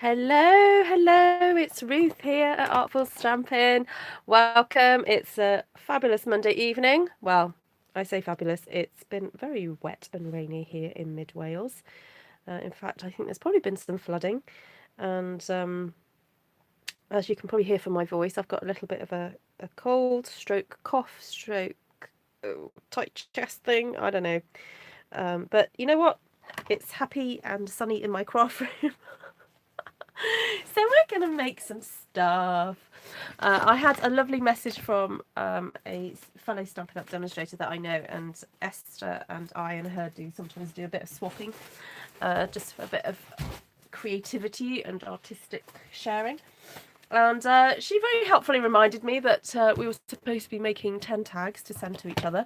Hello, hello, it's Ruth here at Artful Stampin. Welcome. It's a fabulous Monday evening. Well, I say fabulous, it's been very wet and rainy here in mid Wales. In fact, I think there's probably been some flooding. And as you can probably hear from my voice, I've got a little bit of a cold, stroke cough, stroke tight chest thing. I don't know. But you know what? It's happy and sunny in my craft room. So we're going to make some stuff. I had a lovely message from a fellow Stampin' Up demonstrator that I know, and Esther and I and her sometimes do a bit of swapping, just for a bit of creativity and artistic sharing. And she very helpfully reminded me that we were supposed to be making 10 tags to send to each other.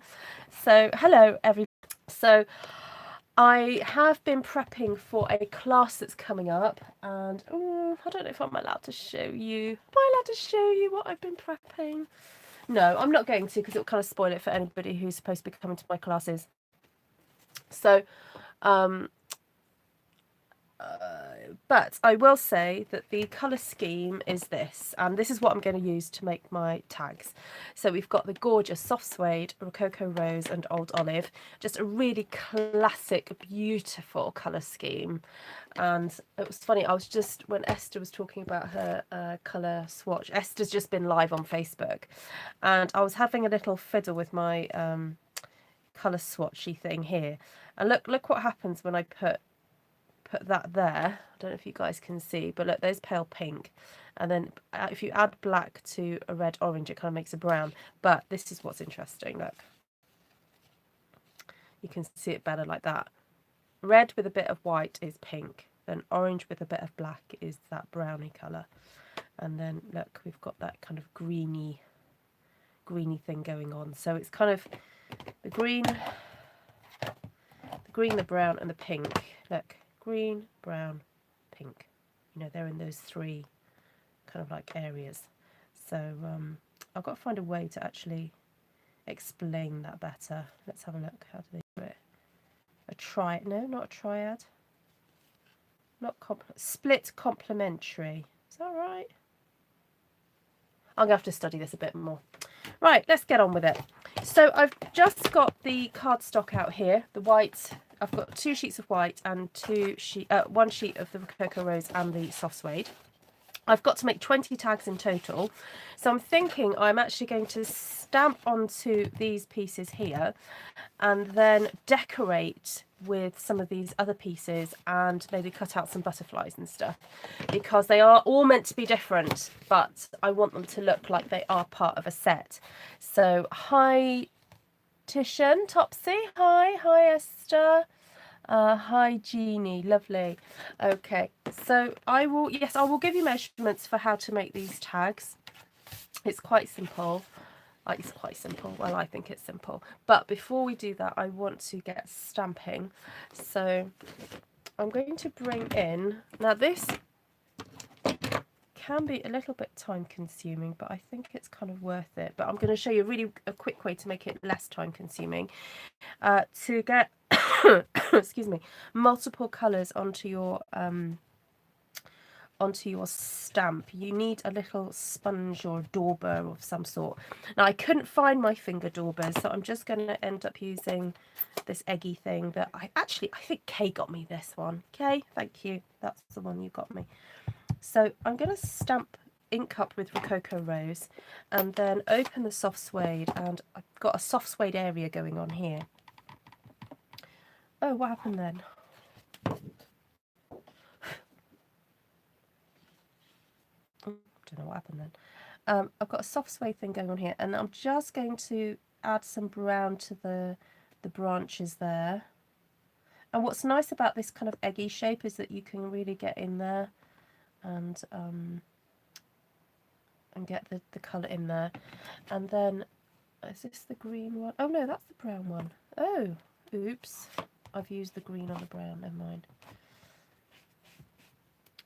So hello everybody. So I have been prepping for a class that's coming up, and I don't know if I'm allowed to show you. Am I allowed to show you what I've been prepping? No, I'm not going to, because it'll kind of spoil it for anybody who's supposed to be coming to my classes. So, but I will say that the colour scheme is this, and this is what I'm going to use to make my tags. So we've got the gorgeous soft suede, Rococo Rose and Old Olive, just a really classic, beautiful colour scheme. And it was funny, I was just, when Esther was talking about her colour swatch, Esther's just been live on Facebook, and I was having a little fiddle with my colour swatchy thing here. And look what happens when I put that there. I don't know if you guys can see, but look, there's pale pink, and then if you add black to a red orange, it kind of makes a brown. But this is what's interesting. Look, you can see it better like that. Red with a bit of white is pink, then orange with a bit of black is that browny colour, and then look, we've got that kind of greeny thing going on. So it's kind of the green, the brown, and the pink. Look, green, brown, pink. You know, they're in those three kind of like areas. So I've got to find a way to actually explain that better. Let's have a look. How do they do it? No, not a triad. Not split complementary. Is that right? I'm going to have to study this a bit more. Right, let's get on with it. So I've just got the cardstock out here, the white. I've got 2 sheets of white and 1 sheet of the Rococo Rose and the soft suede. I've got to make 20 tags in total. So I'm thinking I'm actually going to stamp onto these pieces here and then decorate with some of these other pieces and maybe cut out some butterflies and stuff, because they are all meant to be different, but I want them to look like they are part of a set. So hi Titian, Topsy, hi Esther, hi Jeannie, lovely. Okay, so I will give you measurements for how to make these tags. It's quite simple. It's quite simple. Well, I think it's simple. But before we do that, I want to get stamping. So I'm going to bring in, now this can be a little bit time consuming, but I think it's kind of worth it. But I'm going to show you a quick way to make it less time consuming. To get, excuse me, multiple colours onto your stamp, you need a little sponge or dauber of some sort. Now I couldn't find my finger daubers, so I'm just going to end up using this eggy thing that I think Kay got me this one. Kay, thank you, that's the one you got me. So I'm going to stamp ink up with Rococo Rose and then open the soft suede, and I've got a soft suede area going on here. Oh, what happened then? Don't know what happened then. I've got a soft suede thing going on here, and I'm just going to add some brown to the branches there. And what's nice about this kind of eggy shape is that you can really get in there and get the colour in there. And then, is this the green one? Oh no, that's the brown one. Oh, oops. I've used the green on the brown, never mind.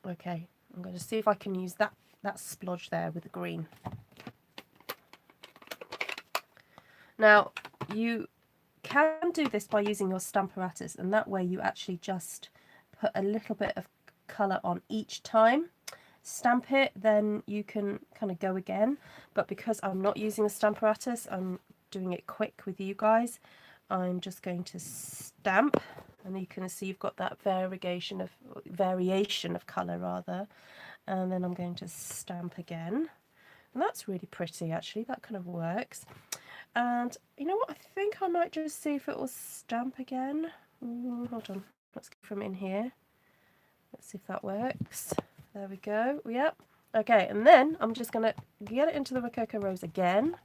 Okay, I'm going to see if I can use that splodge there with the green. Now, you can do this by using your Stamparatus, and that way you actually just put a little bit of colour on each time. Stamp it, then you can kind of go again. But because I'm not using a stamp apparatus, I'm doing it quick with you guys. I'm just going to stamp, and you can see you've got that variation of colour rather. And then I'm going to stamp again. And that's really pretty actually, that kind of works. And you know what, I think I might just see if it will stamp again. Hold on, let's go from in here. Let's see if that works. There we go, yep. Okay, and then I'm just going to get it into the Rococo Rose again.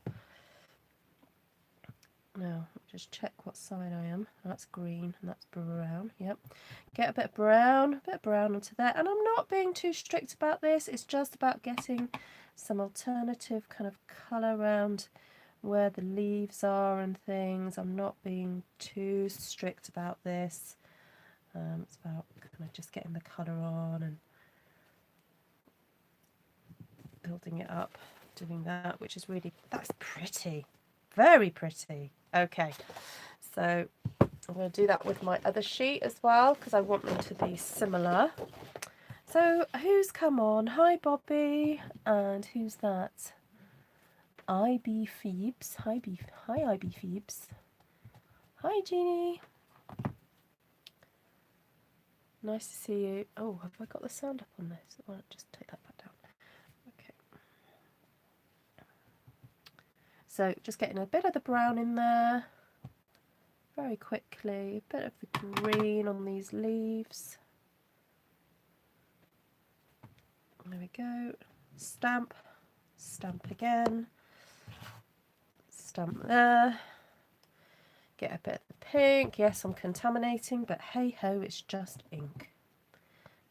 Now, just check what side I am. That's green and that's brown. Yep. Get a bit of brown onto there. And I'm not being too strict about this. It's just about getting some alternative kind of colour around where the leaves are and things. I'm not being too strict about this. It's about kind of just getting the colour on and building it up, doing that, which is really, that's pretty. Very pretty. Okay, so I'm going to do that with my other sheet as well because I want them to be similar. So who's come on? Hi Bobby, and who's that? IB Phoebes. Hi IB Phoebes. Hi Jeannie. Nice to see you. Oh, have I got the sound up on this? I'll just take that back down. Okay. So just getting a bit of the brown in there very quickly, a bit of the green on these leaves. There we go. Stamp, stamp again, stamp there. Get a bit of the pink. Yes, I'm contaminating, but hey ho, it's just ink.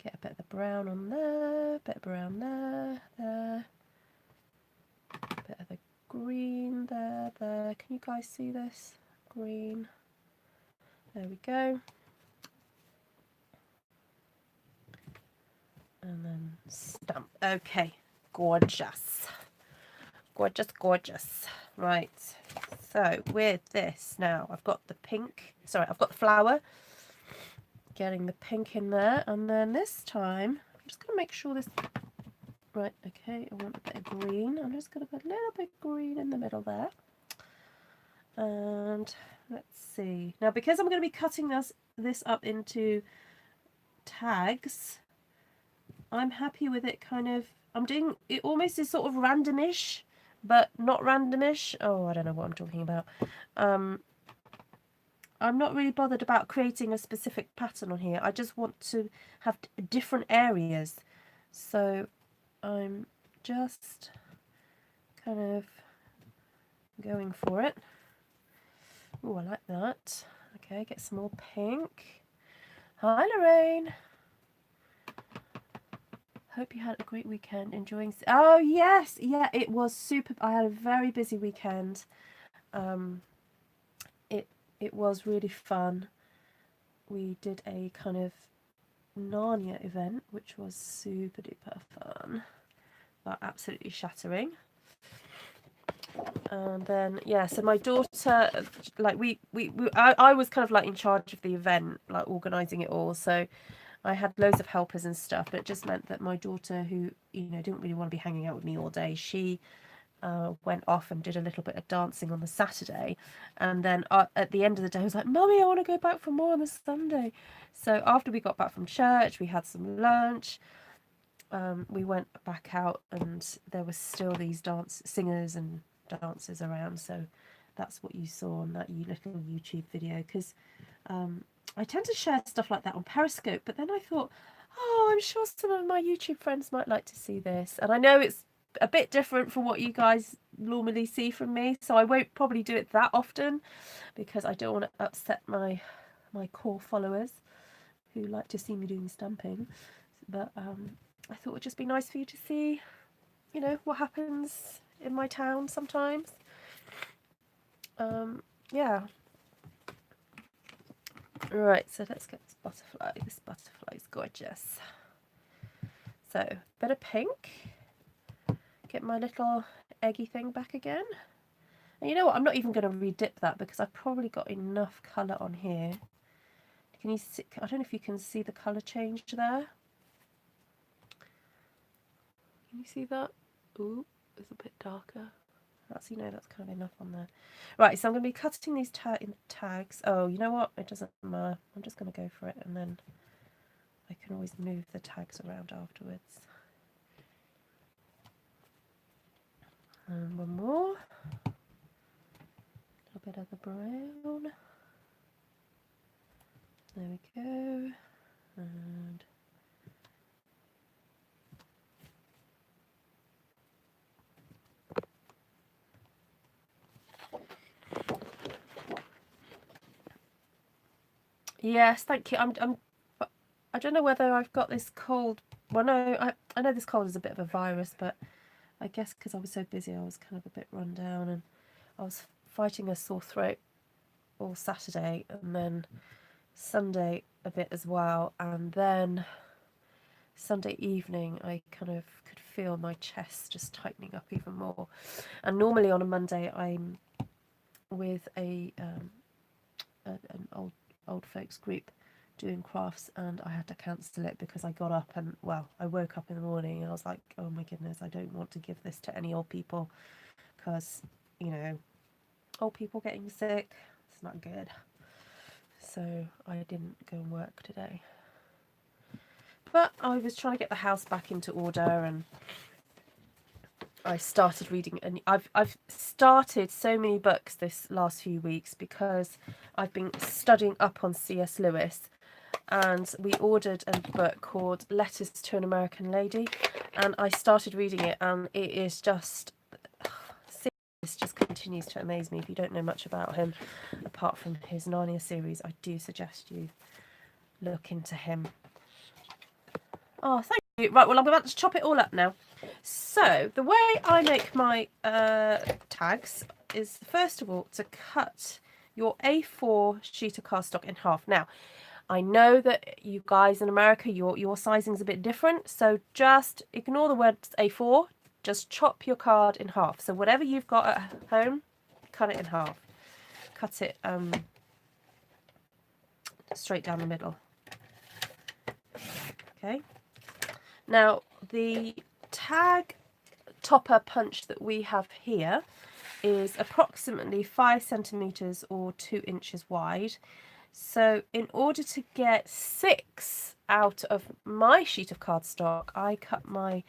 Get a bit of the brown on there, a bit of brown there, there. A bit of the green there, there. Can you guys see this? Green. There we go. And then stamp. Okay, gorgeous. Gorgeous, gorgeous. Right, so with this now, I've got the pink, sorry, I've got the flower. Getting the pink in there, and then this time, I'm just going to make sure this, right, okay, I want a bit of green. I'm just going to put a little bit of green in the middle there. And let's see. Now, because I'm going to be cutting this up into tags, I'm happy with it kind of, I'm doing, it almost is sort of randomish, but not randomish. Oh, I don't know what I'm talking about. I'm not really bothered about creating a specific pattern on here. I just want to have different areas. So I'm just kind of going for it. Oh, I like that. Okay, get some more pink. Hi, Lorraine. Hope you had a great weekend enjoying. Oh, yes. Yeah, it was super. I had a very busy weekend. It was really fun. We did a kind of Narnia event, which was super duper fun. But absolutely shattering. And then yeah, so my daughter, like I was kind of like in charge of the event, like organising it all. So I had loads of helpers and stuff, but it just meant that my daughter, who didn't really want to be hanging out with me all day, she went off and did a little bit of dancing on the Saturday, and then at the end of the day I was like, Mummy, I want to go back for more on the Sunday. So after we got back from church, we had some lunch, we went back out, and there was still these singers and dancers around. So that's what you saw on that little YouTube video, because I tend to share stuff like that on Periscope, but then I thought, oh, I'm sure some of my YouTube friends might like to see this, and I know it's a bit different from what you guys normally see from me, so I won't probably do it that often because I don't want to upset my core followers who like to see me doing stamping. But I thought it would just be nice for you to see, what happens in my town sometimes. Yeah. Right, so let's get this butterfly. This butterfly is gorgeous. So, bit of pink. Get my little eggy thing back again. And you know what? I'm not even going to redip that because I've probably got enough colour on here. Can you see? I don't know if you can see the colour change there. you see that? Ooh, it's a bit darker. That's, you know, that's kind of enough on there. Right, so I'm going to be cutting these tags. Oh, you know what? It doesn't matter. I'm just going to go for it, and then I can always move the tags around afterwards. And one more. A little bit of the brown. There we go. And yes, thank you. I don't know whether I've got this cold. Well, no, I know this cold is a bit of a virus, but I guess because I was so busy, I was kind of a bit run down, and I was fighting a sore throat all Saturday, and then Sunday a bit as well, and then Sunday evening I kind of could feel my chest just tightening up even more. And normally on a Monday I'm with an old folks group doing crafts, and I had to cancel it because I got up and, well, I woke up in the morning and I was like, oh my goodness, I don't want to give this to any old people, because, you know, old people getting sick, it's not good. So I didn't go and work today. But I was trying to get the house back into order, and I started reading, and I've started so many books this last few weeks because I've been studying up on C.S. Lewis, and we ordered a book called Letters to an American Lady, and I started reading it, and it is just, this just continues to amaze me. If you don't know much about him apart from his Narnia series, I do suggest you look into him. Oh, thank you. Right, well, I'm about to chop it all up now. So the way I make my tags is, first of all, to cut your A4 sheet of cardstock in half. Now, I know that you guys in America, your sizing is a bit different, so just ignore the words A4. Just chop your card in half. So whatever you've got at home, cut it in half. Cut it straight down the middle. Okay. Now, the tag topper punch that we have here is approximately 5 centimeters or 2 inches wide. So in order to get 6 out of my sheet of cardstock, I cut my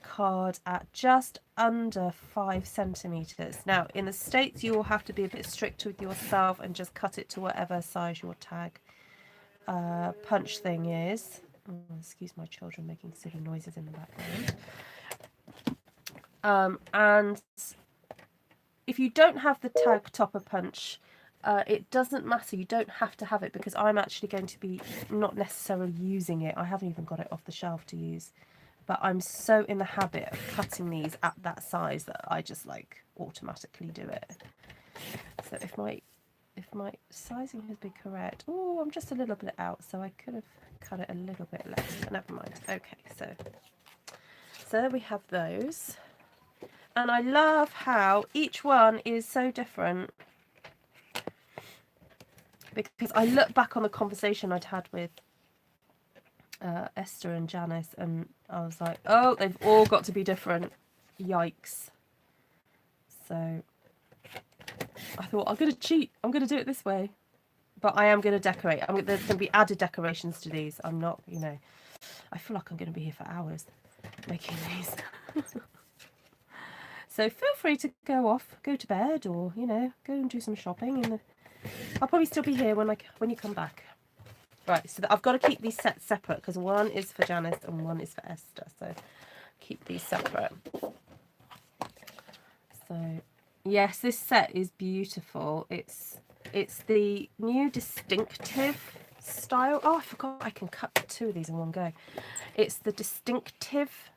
card at just under 5 centimeters. Now, in the States, you will have to be a bit strict with yourself and just cut it to whatever size your tag punch thing is. Oh, excuse my children making silly noises in the background. And if you don't have the tag topper punch, it doesn't matter. You don't have to have it, because I'm actually going to be not necessarily using it. I haven't even got it off the shelf to use, but I'm so in the habit of cutting these at that size that I just like automatically do it. So if my sizing has been correct, oh, I'm just a little bit out, so I could have cut it a little bit less, but never mind. Okay, so there we have those, and I love how each one is so different, because I look back on the conversation I'd had with Esther and Janice, and I was like, oh, they've all got to be different. Yikes. So I thought, I'm going to cheat. I'm going to do it this way. But I am going to decorate. There's going to be added decorations to these. I'm not, you know, I feel like I'm going to be here for hours making these. So feel free to go to bed, or, you know, go and do some shopping. And I'll probably still be here when you come back. Right, so I've got to keep these sets separate, because one is for Janice and one is for Esther. So keep these separate. So yes, this set is beautiful. It's the new distinctive style. Oh, I forgot I can cut 2 of these in one go. It's the distinctive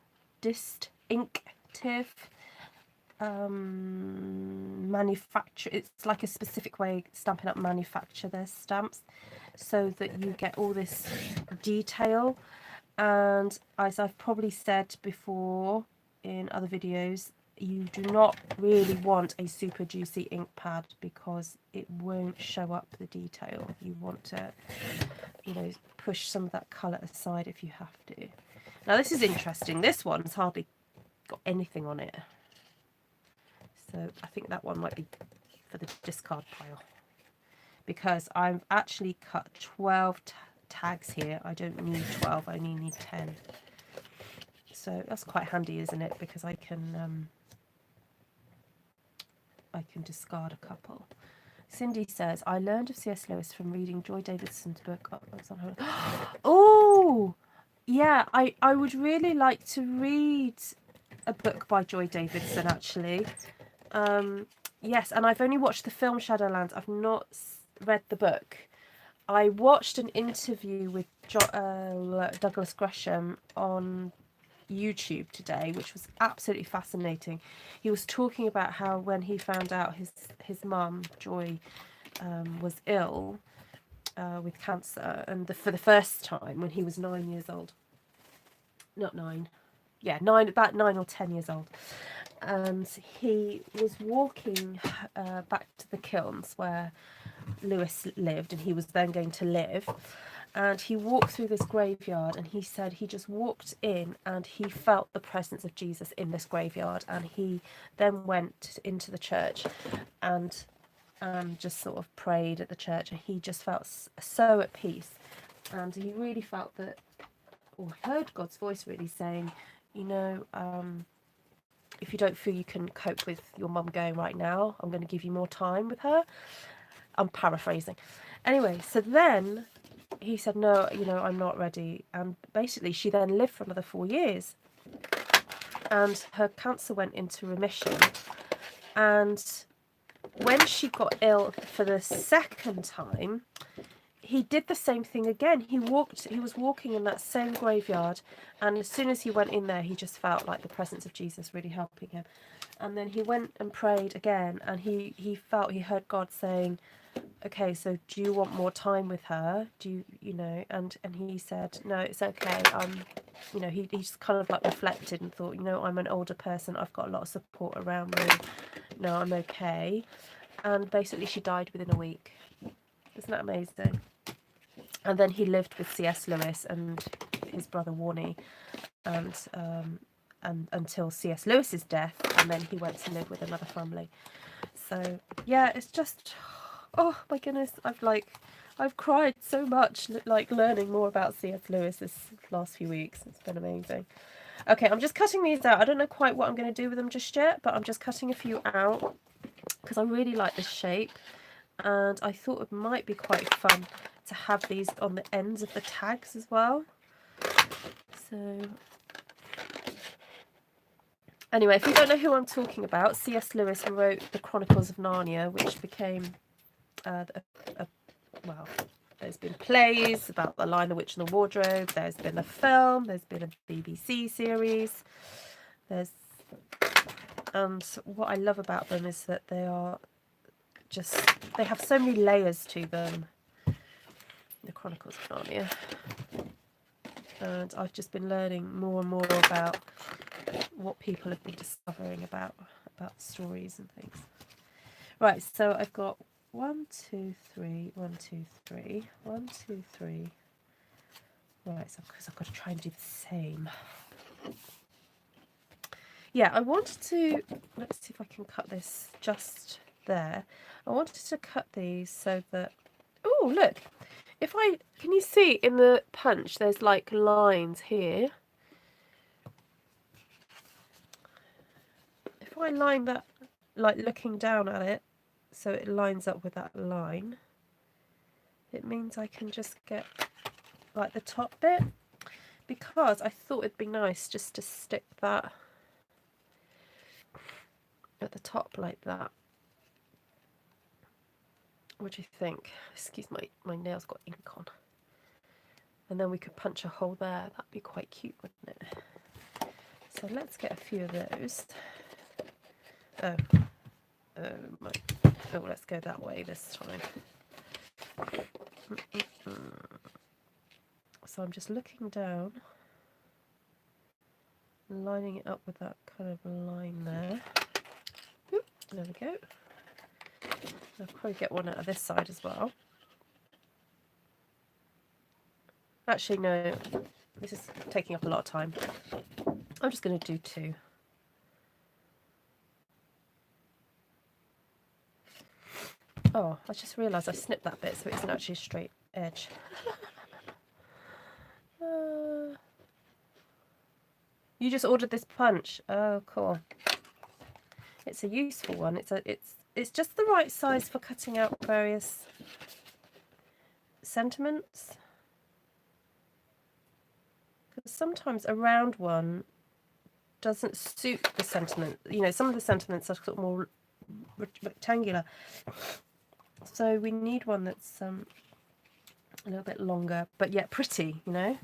manufacture. It's like a specific way Stampin' Up manufacture their stamps, so that you get all this detail. And as I've probably said before in other videos, you do not really want a super juicy ink pad, because it won't show up the detail. You want to, you know, push some of that colour aside if you have to. Now this is interesting. This one's hardly anything on it. So I think that one might be for the discard pile, because I've actually cut 12 tags here. I don't need 12, I only need 10. So that's quite handy, isn't it? Because I can discard a couple. Cindy says, I learned of C.S. Lewis from reading Joy Davidson's book. Oh, yeah, I would really like to read a book by Joy Davidson, actually. Yes, and I've only watched the film Shadowlands. I've not read the book. I watched an interview with Douglas Gresham on YouTube today, which was absolutely fascinating. He was talking about how when he found out his mum, Joy, was ill with cancer, and for the first time when he was 9 years old. Not 9. Yeah, about 9 or 10 years old. And he was walking back to the kilns where Lewis lived, and he was then going to live. And he walked through this graveyard, and he said he just walked in and he felt the presence of Jesus in this graveyard. And he then went into the church and just sort of prayed at the church, and he just felt so at peace. And he really felt that, or heard God's voice really saying, you know, if you don't feel you can cope with your mum going right now, I'm going to give you more time with her. I'm paraphrasing. Anyway, so then he said, no, you know, I'm not ready. And basically she then lived for another 4 years. And her cancer went into remission. And when she got ill for the second time, he did the same thing again. He was walking in that same graveyard, and as soon as he went in there, he just felt like the presence of Jesus really helping him. And then he went and prayed again, and he heard God saying, okay, so do you want more time with her? Do you know? And he said, no, it's okay. You know, he just kind of like reflected and thought, you know, I'm an older person, I've got a lot of support around me. No, I'm okay. And basically she died within a week. Isn't that amazing? And then he lived with C.S. Lewis and his brother Warnie, and until C.S. Lewis's death, and then he went to live with another family. So yeah, it's just, oh my goodness, I've cried so much, like learning more about C.S. Lewis this last few weeks. It's been amazing. Okay, I'm just cutting these out. I don't know quite what I'm going to do with them just yet, but I'm just cutting a few out because I really like this shape, and I thought it might be quite fun to have these on the ends of the tags as well. So anyway, if you don't know who I'm talking about, C.S. Lewis wrote the Chronicles of Narnia, which became well, there's been plays about The Lion, the Witch and the Wardrobe, there's been a film, there's been a BBC series, and what I love about them is that they have so many layers to them. The Chronicles of Narnia, and I've just been learning more and more about what people have been discovering about stories and things. Right, so I've got 1, 2, 3, 1, 2, 3, 1, 2, 3. Right, so because I've got to try and do the same. Yeah, I wanted to, let's see if I can cut this just there. I wanted to cut these so that, oh look, can you see in the punch there's like lines here. If I line that, like looking down at it, so it lines up with that line, it means I can just get like the top bit, because I thought it'd be nice just to stick that at the top like that. What do you think? Excuse my nails got ink on. And then we could punch a hole there. That'd be quite cute, wouldn't it? So let's get a few of those. Oh, let's go that way this time. So I'm just looking down, lining it up with that kind of line there. Oop, there we go. I'll probably get one out of this side as well. Actually, no, this is taking up a lot of time. I'm just going to do 2. Oh, I just realised I snipped that bit so it isn't actually a straight edge. You just ordered this punch. Oh, cool. It's a useful one. It's just the right size for cutting out various sentiments. Because sometimes a round one doesn't suit the sentiment. You know, some of the sentiments are sort of more rectangular. So we need one that's a little bit longer, but yet pretty, you know.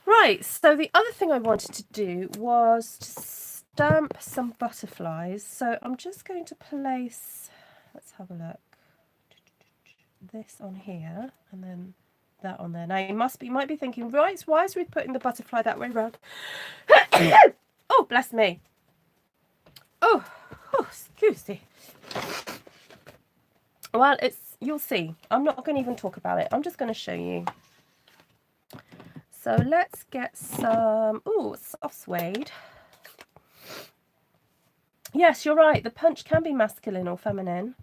Right, so the other thing I wanted to do was to stamp some butterflies. So I'm just going to place, let's have a look, this on here and then that on there. Now you might be thinking, right, why is Ruth putting the butterfly that way round? Oh, bless me. Oh, excuse me. Well, you'll see. I'm not going to even talk about it. I'm just going to show you. So let's get some, soft suede. Yes, you're right. The punch can be masculine or feminine.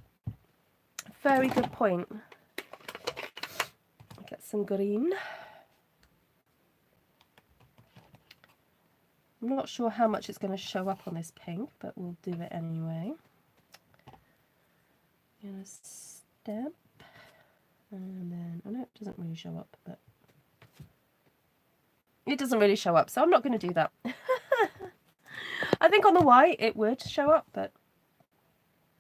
Very good point. Get some green. I'm not sure how much it's going to show up on this pink, but we'll do it anyway. I'm going to stamp. And then, oh no, it doesn't really show up, but it doesn't really show up, so I'm not going to do that. I think on the white it would show up, but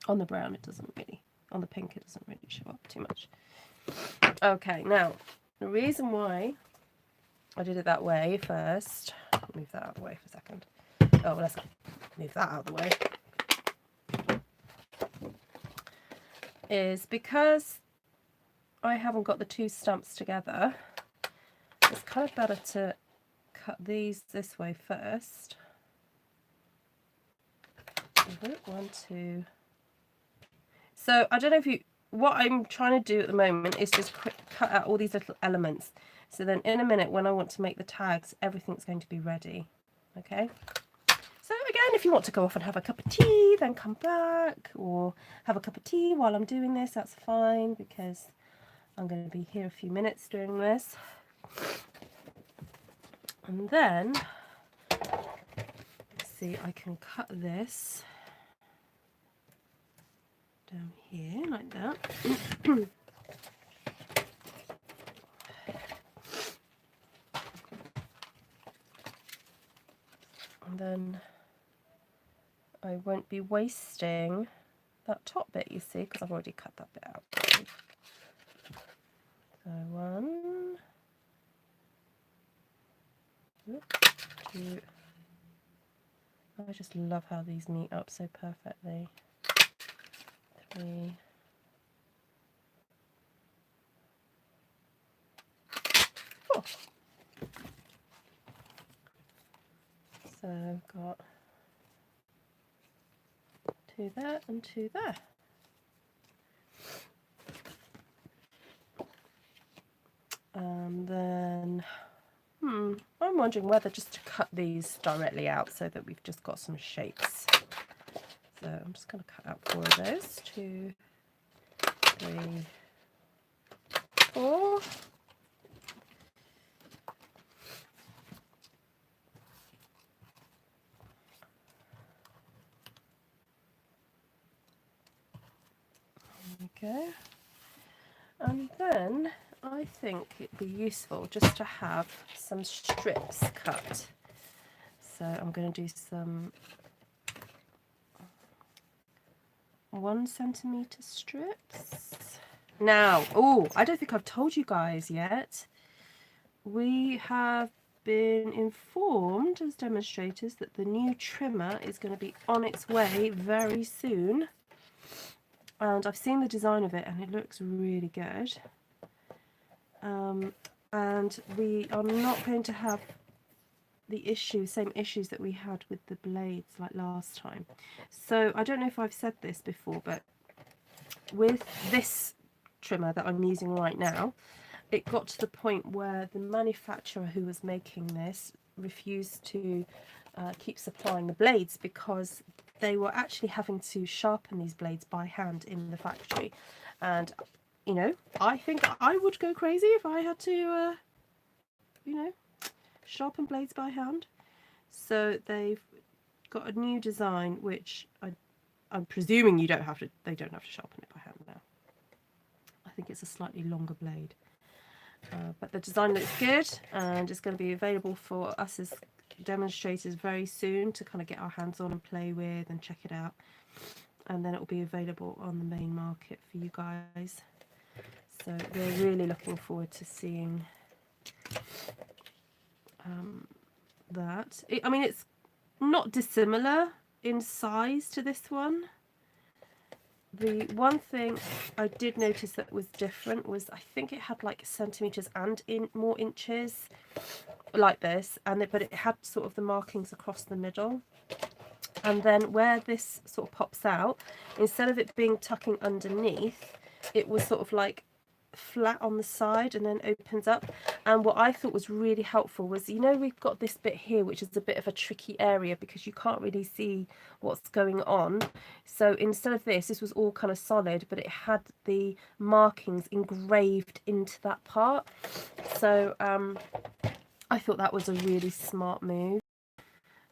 on the brown it doesn't really. On the pink it doesn't really show up too much. Okay, now the reason why I did it that way first, move that out of the way for a second. Oh, let's move that out of the way. Is because I haven't got the two stamps together, it's kind of better to cut these this way first. 1, 2. So I don't know if you, what I'm trying to do at the moment is just cut out all these little elements. So then in a minute when I want to make the tags, everything's going to be ready. Okay. So again, if you want to go off and have a cup of tea, then come back, or have a cup of tea while I'm doing this, that's fine, because I'm going to be here a few minutes doing this. And then, let's see, I can cut this down here like that. And then I won't be wasting that top bit, you see, because I've already cut that bit out. So 1, 2. I just love how these meet up so perfectly. 3. 4. So I've got 2 there and 2 there. And then, I'm wondering whether just to cut these directly out so that we've just got some shapes. So I'm just going to cut out 4 of those. 2, 3, 4. There we go. And then I think it'd be useful just to have some strips cut. So I'm going to do some 1 centimetre strips. Now, I don't think I've told you guys yet. We have been informed as demonstrators that the new trimmer is going to be on its way very soon. And I've seen the design of it and it looks really good. And we are not going to have the same issues that we had with the blades like last time. So I don't know if I've said this before, but with this trimmer that I'm using right now, it got to the point where the manufacturer who was making this refused to keep supplying the blades because they were actually having to sharpen these blades by hand in the factory. And, you know, I think I would go crazy if I had to, you know, sharpen blades by hand. So they've got a new design, which I'm presuming they don't have to sharpen it by hand now. I think it's a slightly longer blade. But the design looks good, and it's going to be available for us as demonstrators very soon to kind of get our hands on and play with and check it out. And then it will be available on the main market for you guys. So we're really looking forward to seeing that. I mean, it's not dissimilar in size to this one. The one thing I did notice that was different was I think it had like centimetres and more inches like this, but it had sort of the markings across the middle. And then where this sort of pops out, instead of it being tucking underneath, it was sort of like flat on the side and then opens up. And what I thought was really helpful was, you know, we've got this bit here which is a bit of a tricky area because you can't really see what's going on. So instead of this was all kind of solid, but it had the markings engraved into that part. So I thought that was a really smart move.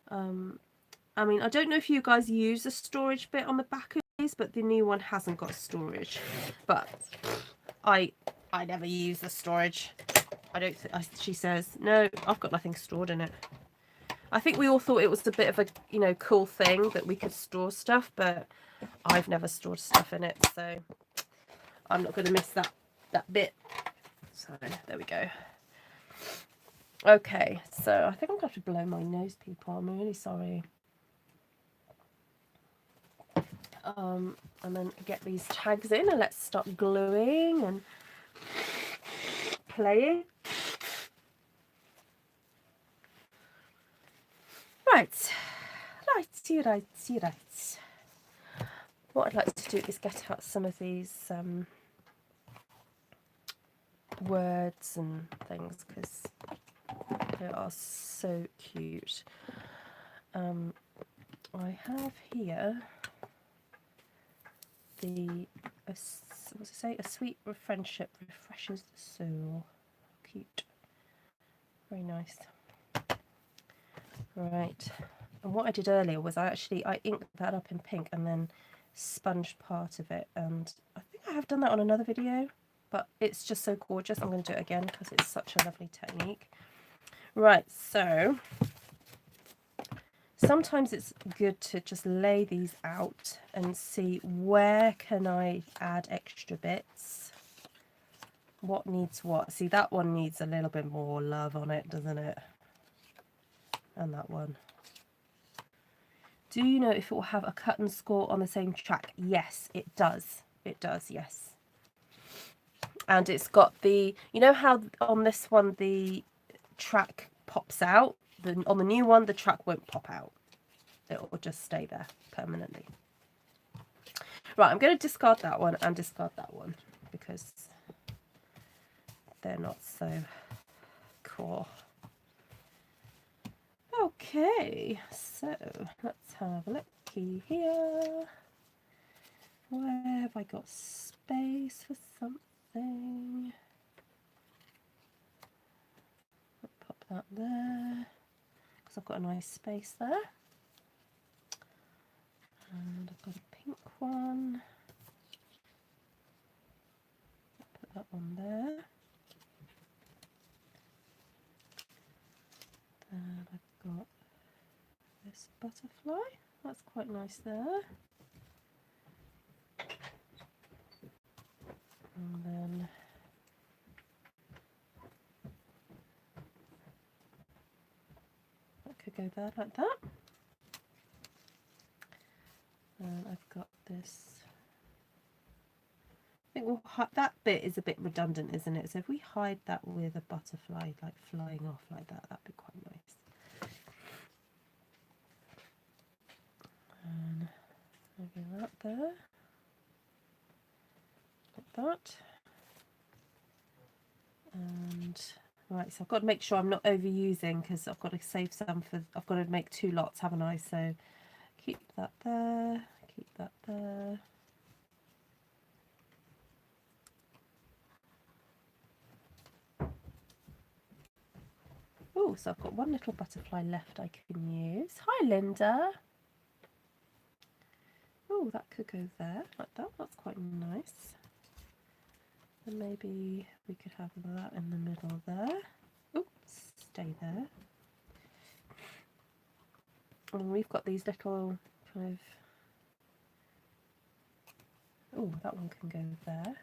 I mean, I don't know if you guys use the storage bit on the back of these, but the new one hasn't got storage. But I never use the storage. She says, no, I've got nothing stored in it. I think we all thought it was a bit of a, you know, cool thing that we could store stuff, but I've never stored stuff in it, so I'm not going to miss that bit. So there we go. Okay, so I think I'm going to have to blow my nose, people. I'm really sorry. And then get these tags in and let's start gluing and playing. Right. What I'd like to do is get out some of these words and things because they are so cute. I have here what's it say? A sweet friendship refreshes the soul. Cute. Very nice. Right. And what I did earlier was I inked that up in pink and then sponged part of it. And I think I have done that on another video, but it's just so gorgeous. I'm going to do it again because it's such a lovely technique. Right, so sometimes it's good to just lay these out and see where can I add extra bits. What needs what? See, that one needs a little bit more love on it, doesn't it? And that one. Do you know if it will have a cut and score on the same track? Yes, it does. It does, yes. And it's got the, you know how on this one the track pops out? On the new one, the track won't pop out. It will just stay there permanently. Right, I'm going to discard that one and discard that one because they're not so cool. Okay, so let's have a look here. Where have I got space for something? I'll pop that there because I've got a nice space there. And I've got a pink one. Put that one there. And I've got this butterfly. That's quite nice there. And then that could go there like that. And I've got this. I think that bit is a bit redundant, isn't it? So if we hide that with a butterfly like flying off like that, that'd be quite nice. And maybe that there. Like that. And right, so I've got to make sure I'm not overusing because I've got to save some for, I've got to make 2 lots, haven't I? So keep that there, keep that there. Oh, so I've got one little butterfly left I can use. Hi, Linda. Oh, that could go there, like that. That's quite nice. And maybe we could have that in the middle there. Oops, stay there. And we've got these little kind of... Oh, that one can go there.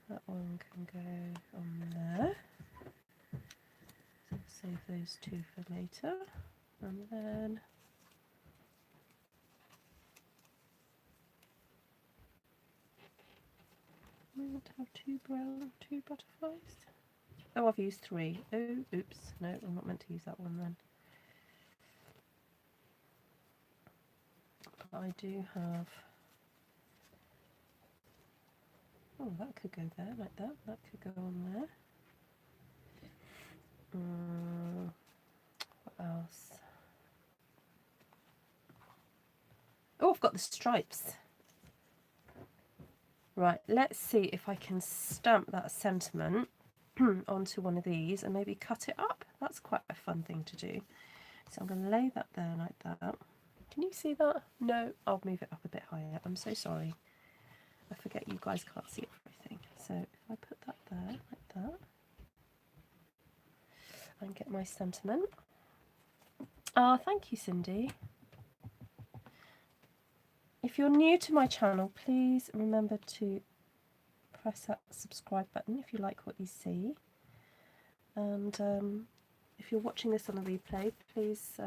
That one can go on there. So save those two for later. And then... we want to have two butterflies. Oh, I've used three. Oh, oops. No, I'm not meant to use that one then. But I do have... oh, that could go there, like that. That could go on there. What else? Oh, I've got the stripes. Right, let's see if I can stamp that sentiment onto one of these and maybe cut it up. That's quite a fun thing to do. So I'm going to lay that there like that. Can you see that? No, I'll move it up a bit higher. I'm so sorry. I forget you guys can't see everything. So if I put that there like that and get my sentiment. Oh, thank you, Cindy. If you're new to my channel, please remember to press that subscribe button if you like what you see. And if you're watching this on a replay, please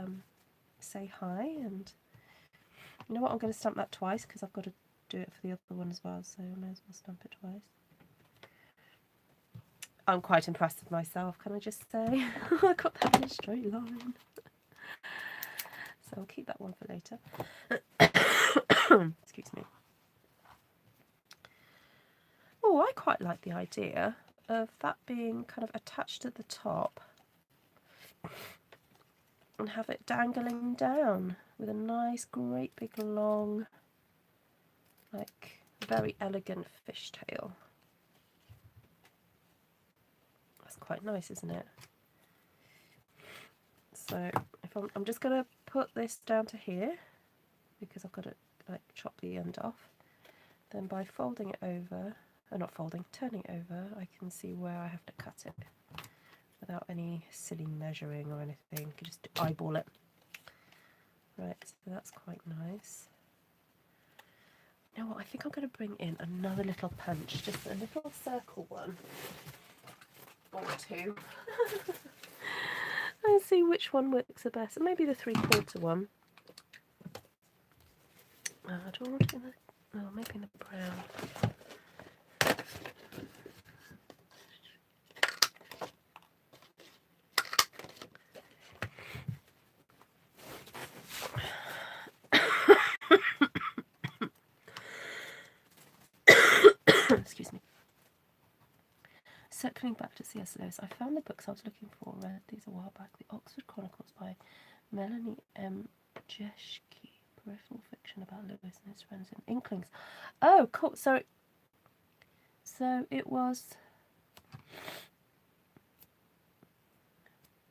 say hi. And you know what, I'm going to stamp that twice because I've got to do it for the other one as well, so I may as well stamp it twice. I'm quite impressed with myself, can I just say? I got that in a straight line. So I'll keep that one for later. Excuse me. Oh, I quite like the idea of that being kind of attached at the top and have it dangling down with a nice, great big long, like very elegant fishtail. That's quite nice, isn't it? So if I'm just going to put this down to here because I've got to like chop the end off. Then by folding it over, not folding, turning it over, I can see where I have to cut it without any silly measuring or anything. You can just eyeball it. Right, so that's quite nice. You know what, I think I'm going to bring in another little punch, just a little circle one or two. And see which one works the best. Maybe the 3/4 one. I don't want it in the... oh, maybe in the brown. Excuse me. Circling back to C.S. Lewis, I found the books I was looking for. Read these a while back. The Oxford Chronicles by Melanie M. Jeschke. Peripheral fiction about Lewis and his friends in Inklings. Oh, cool. So it was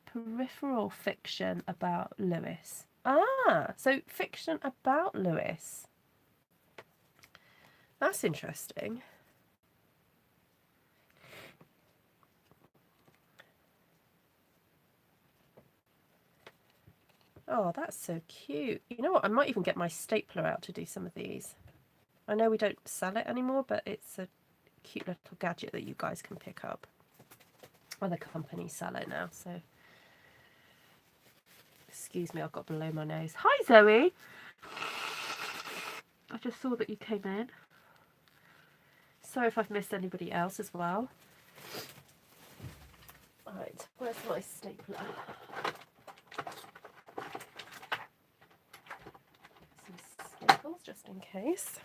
peripheral fiction about Lewis. Ah, so fiction about Lewis. That's interesting. Oh, that's so cute. You know what? I might even get my stapler out to do some of these. I know we don't sell it anymore, but it's a cute little gadget that you guys can pick up. Other companies sell it now, so... excuse me, I've got below my nose. Hi, Zoe! I just saw that you came in. Sorry if I've missed anybody else as well. Right, where's my stapler? Just in case.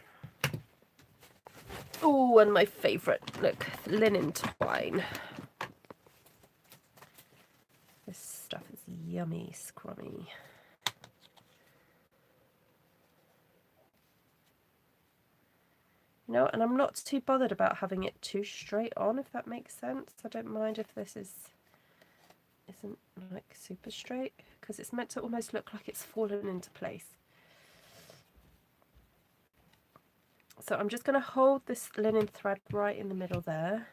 Oh, and my favourite, look, linen twine. This stuff is yummy, scrummy. You know, and I'm not too bothered about having it too straight on, if that makes sense. I don't mind if this isn't like super straight, because it's meant to almost look like it's fallen into place. So I'm just going to hold this linen thread right in the middle there,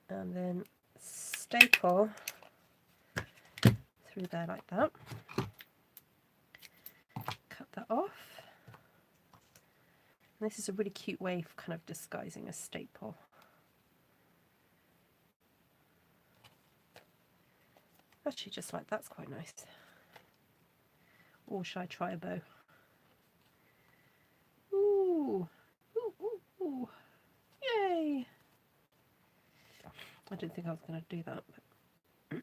and then staple through there like that. Cut that off. And this is a really cute way of kind of disguising a staple. Actually, just like that's quite nice. Or should I try a bow? Ooh, ooh, ooh, ooh. Yay! I didn't think I was going to do that. But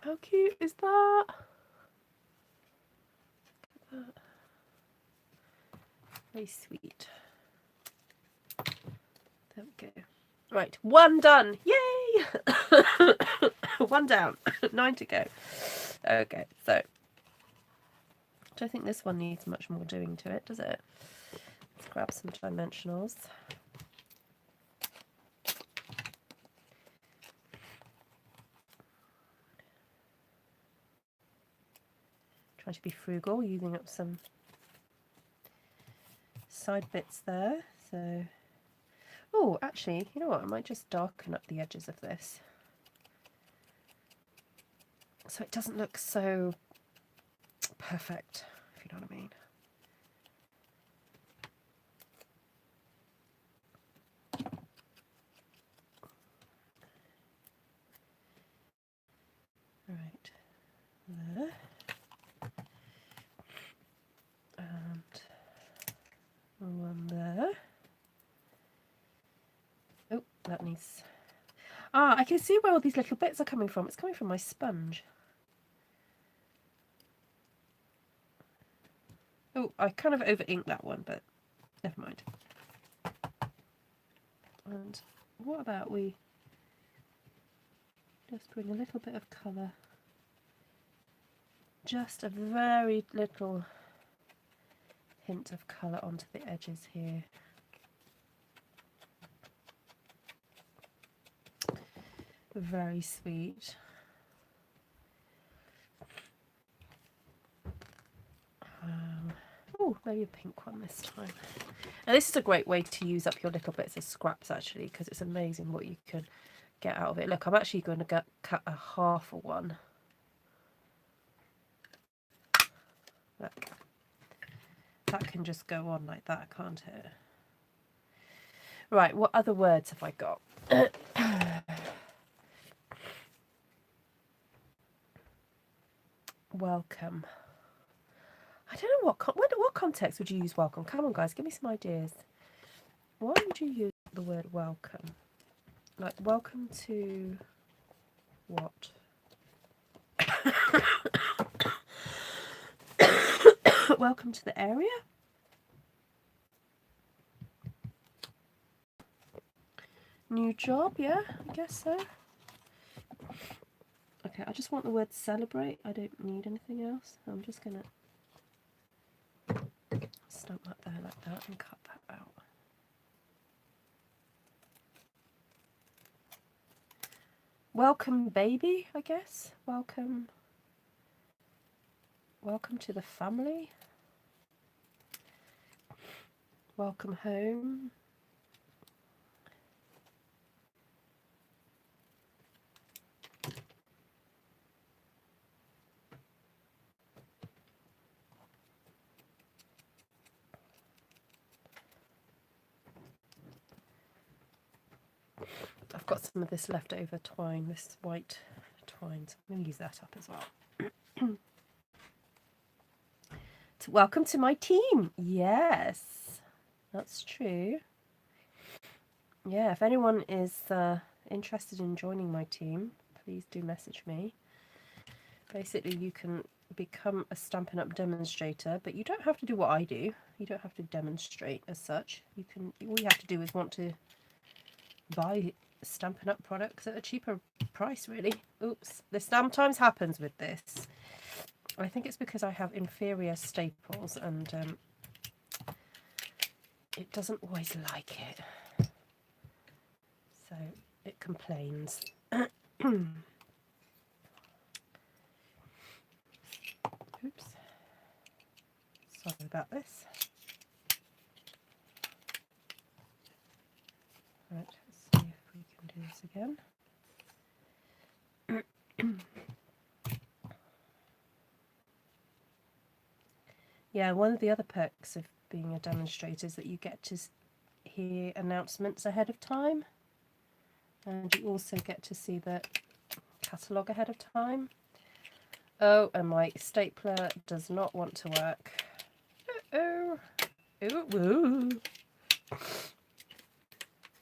how cute is that? Look at that. Very sweet. There we go. Right, one done. Yay! One down. 9 to go. Okay, so I don't think this one needs much more doing to it, does it? Let's grab some dimensionals. Trying to be frugal, using up some side bits there. So, oh, actually, you know what? I might just darken up the edges of this, so it doesn't look so perfect, if you know what I mean. Right, there. And one there. Oh, that needs... Ah, I can see where all these little bits are coming from. It's coming from my sponge. Oh, I kind of over-inked that one, but never mind. And what about we just bring a little bit of colour, just a very little hint of colour onto the edges here. Very sweet. Oh, maybe a pink one this time. And this is a great way to use up your little bits of scraps, actually, because it's amazing what you can get out of it. Look, I'm actually going to cut a half of one. Look, that can just go on like that, can't it? Right, what other words have I got? Welcome. I don't know what context would you use welcome? Come on, guys, give me some ideas. Why would you use the word welcome? Like, welcome to what? Welcome to the area? New job, yeah, I guess so. Okay, I just want the word celebrate. I don't need anything else. I'm just going to stamp that there like that and cut that out. Welcome, baby, I guess. Welcome. Welcome to the family. Welcome home. I've got some of this leftover twine, this white twine, so I'm going to use that up as well. Welcome to my team. Yes, that's true. Yeah, if anyone is interested in joining my team, please do message me. Basically, you can become a Stampin' Up demonstrator, but you don't have to do what I do. You don't have to demonstrate as such. You can. All you have to do is want to buy Stampin' Up products at a cheaper price, really. Oops, this sometimes happens with this. I think it's because I have inferior staples, and it doesn't always like it. So it complains. Oops. Sorry about this. Right, let's see if we can do this again. Yeah, one of the other perks of being a demonstrator is that you get to hear announcements ahead of time, and you also get to see the catalogue ahead of time. Oh, and my stapler does not want to work. Uh-oh. Ooh, woo.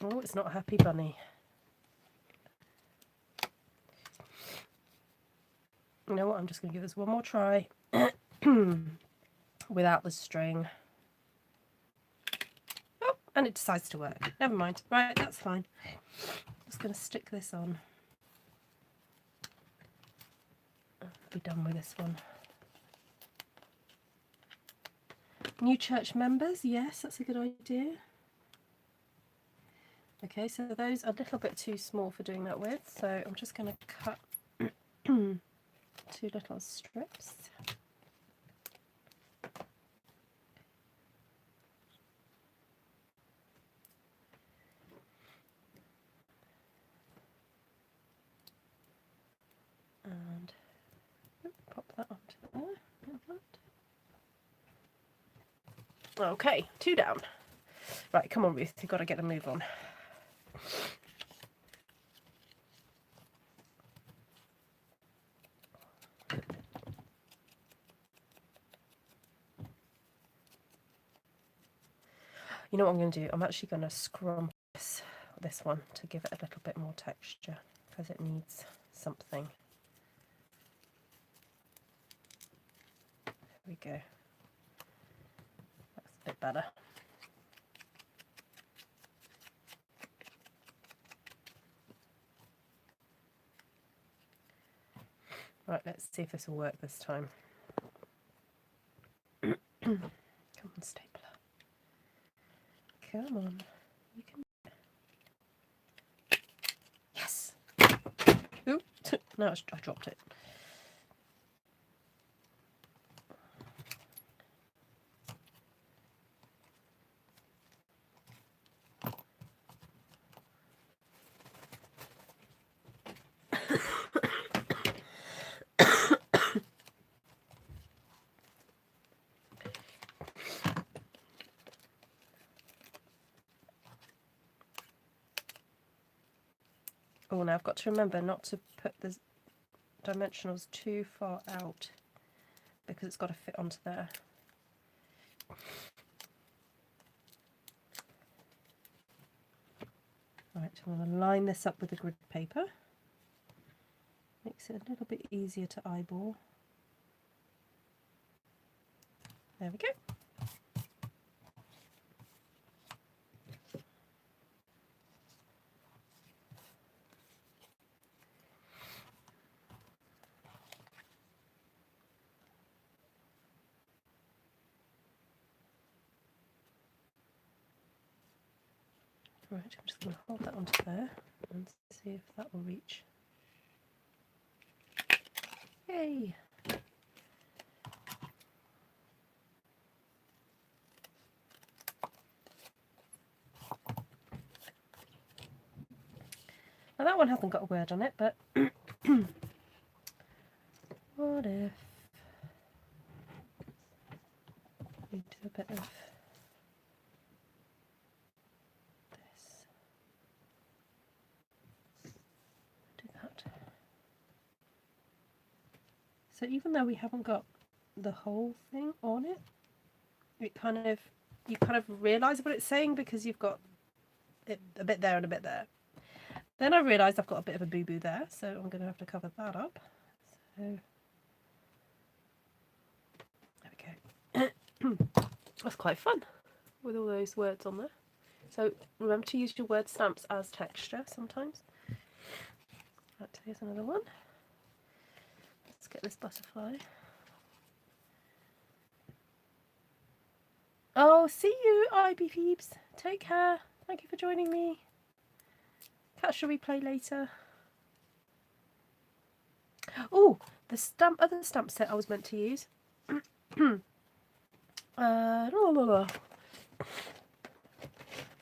Oh, it's not a happy bunny. You know what? I'm just going to give this one more try without the string. Oh, and it decides to work. Never mind. Right, that's fine. Just going to stick this on. Be done with this one. New church members, yes, that's a good idea. Okay, so those are a little bit too small for doing that with, so I'm just going to cut 2 little strips. And pop that onto there. Okay, 2 down. Right, come on, Ruth, you've got to get a move on. You know what I'm going to do? I'm actually going to scrump this one to give it a little bit more texture because it needs something. There we go. That's a bit better. Right, let's see if this will work this time. Come on, stapler. Come on. You can. Yes! Ooh, no, I dropped it. Oh, now I've got to remember not to put the dimensionals too far out because it's got to fit onto there. Right, I'm going to line this up with the grid paper. Makes it a little bit easier to eyeball. There we go. Right, I'm just going to hold that onto there and see if that will reach. Yay! Now that one hasn't got a word on it, but what if we do a bit of this? Do that. So even though we haven't got the whole thing on it, you kind of realise what it's saying because you've got it a bit there and a bit there. Then I realised I've got a bit of a boo-boo there, so I'm going to have to cover that up. So there we go. That's quite fun with all those words on there. So remember to use your word stamps as texture sometimes. Right, here's another one. Let's get this butterfly. Oh Oh, see you, IB peeps. Take care. Thank you for joining me. Catch the replay later. Oh, the other stamp set I was meant to use.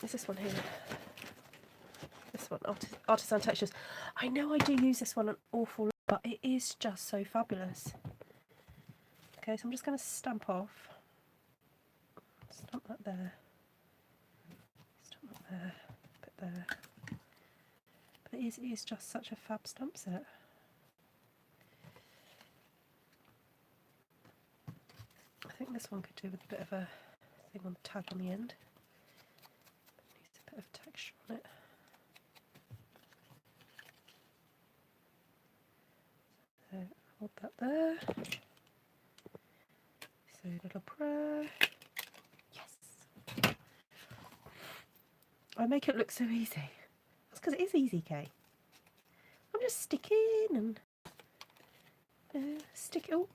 Is this one here? This one, Artisan Textures. I know I do use this one an awful lot, but it is just so fabulous. Okay, so I'm just going to stamp off. Stamp that there. Stamp that there. Put there. But it is just such a fab stamp set. I think this one could do with a bit of a thing on the tag on the end. It needs a bit of texture on it. So hold that there. So little prayer. Yes. I make it look so easy. That's because it is easy, Kay. I'm just sticking and stick it. Oh,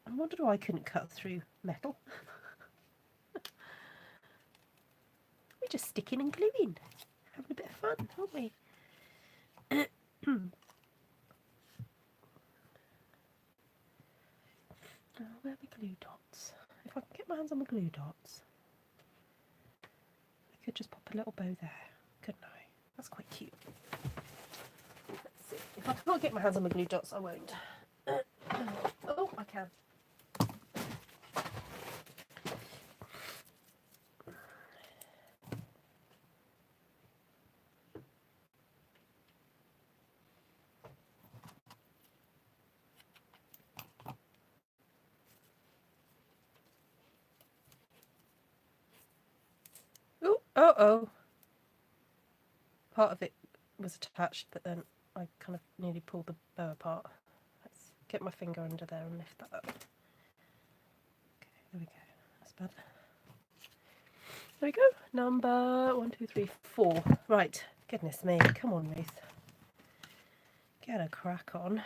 I wondered why I couldn't cut through metal. We're just sticking and gluing, having a bit of fun, aren't we? Where are my glue dots? If I can get my hands on my glue dots, I could just pop a little bow there, couldn't I? That's quite cute. Let's see. If I can't get my hands on my glue dots, I won't. Oh, I can. Oh. Part of it was attached, but then I kind of nearly pulled the bow apart. Let's get my finger under there and lift that up. Okay, there we go. That's better. There we go. Number 1, 2, 3, 4. Right. Goodness me. Come on, Ruth. Get a crack on.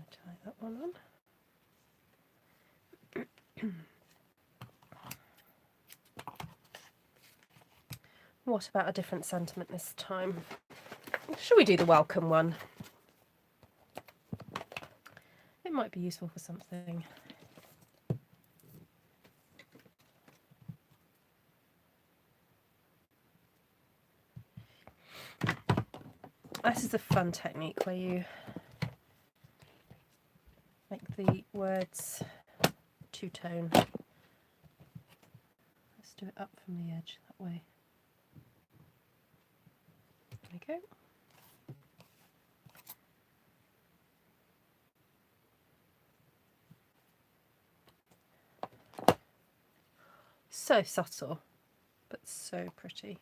Tie that one on. What about a different sentiment this time? Shall we do the welcome one? It might be useful for something. This is a fun technique where you make the words two-tone. Let's do it up from the edge that way. There we go. So subtle, but so pretty.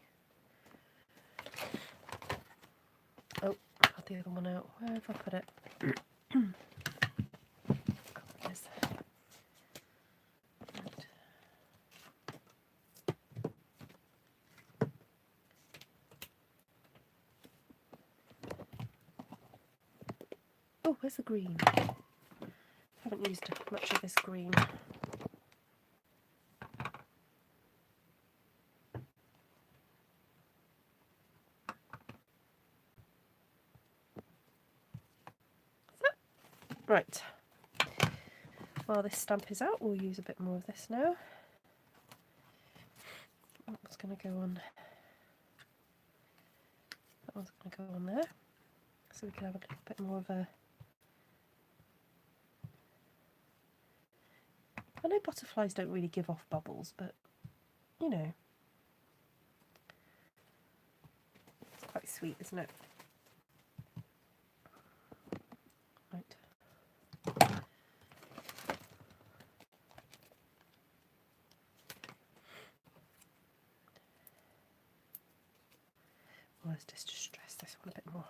Oh, got the other one out. Where have I put it? Right. Oh, where's the green? Haven't used much of this green. Right, while this stamp is out, we'll use a bit more of this now. That one's going to go on. That one's going to go on there, so we can have a little bit more of a. I know butterflies don't really give off bubbles, but you know, it's quite sweet, isn't it? Right. Let's just stress this one a bit more.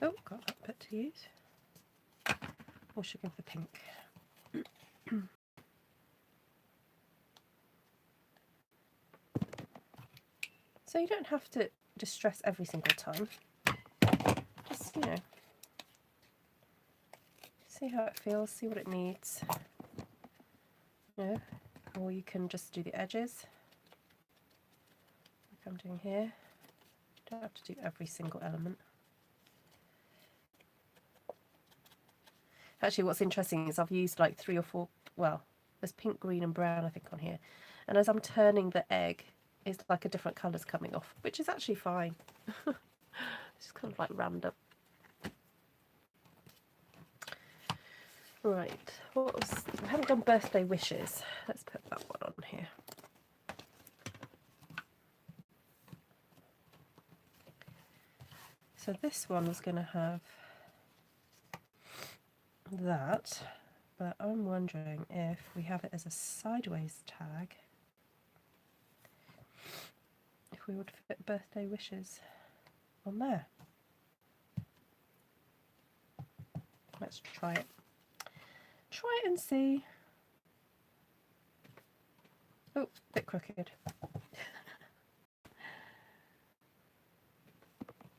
Oh, got that bit to use. Or should I go for pink? So you don't have to distress every single time. Just, you know, see how it feels, see what it needs. You know, or you can just do the edges, like I'm doing here. You don't have to do every single element. Actually, what's interesting is I've used like 3 or 4, well, there's pink, green and brown I think on here. And as I'm turning the egg, it's like a different colours coming off, which is actually fine. It's just kind of like random. Right, what was, I haven't done birthday wishes. Let's put that one on here. So this one was going to have that, but I'm wondering if we have it as a sideways tag, if we would fit birthday wishes on there. Let's try it. Try it and see. Oh, a bit crooked.